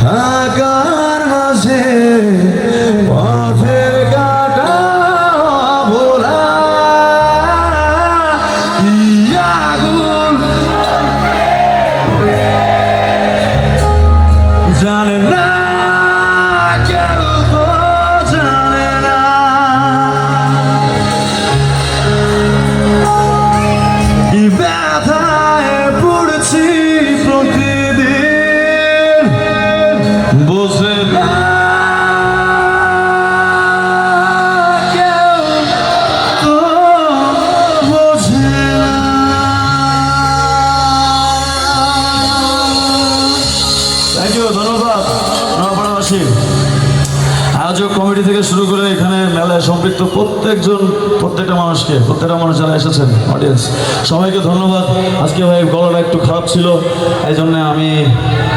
থাকার মাঝে পথের কাটা ভোলা আগুন জানে না কেউ তো জানে না কি ব্যথায় পড়ছি প্রতিদিন বোঝে না কেউ তো বোঝে না। থ্যাংক ইউ, ধন্যবাদ নগরবাসী। আয়োজক কমিটি থেকে শুরু করে এখানে মেলায় সম্পৃক্ত প্রত্যেকটা মানুষ যারা এসেছেন, অডিয়েন্স সবাইকে ধন্যবাদ। আজকে ভাই গলাটা একটু খারাপ ছিল, এই জন্য আমি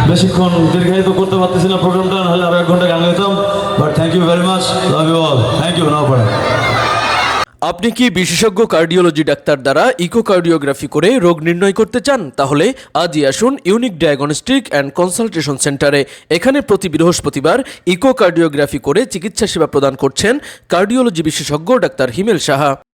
বেশিক্ষণ দীর্ঘায়িত করতে পারতেছি না প্রোগ্রামটা, নাহলে আরো 1 ঘন্টা গান গাইতাম। But thank you very much, love you all, thank you. Naopara. আপনি কি বিশেষজ্ঞ কার্ডিওলজি ডাক্তার দ্বারা ইকোকার্ডিওগ্রাফি করে রোগ নির্ণয় করতে চান? তাহলে আজই আসুন ইউনিক ডায়াগনস্টিক অ্যান্ড কনসালটেশন সেন্টারে। এখানে প্রতি বৃহস্পতিবার ইকোকার্ডিওগ্রাফি করে চিকিৎসা সেবা প্রদান করছেন কার্ডিওলজি বিশেষজ্ঞ ডাক্তার হিমেল সাহা।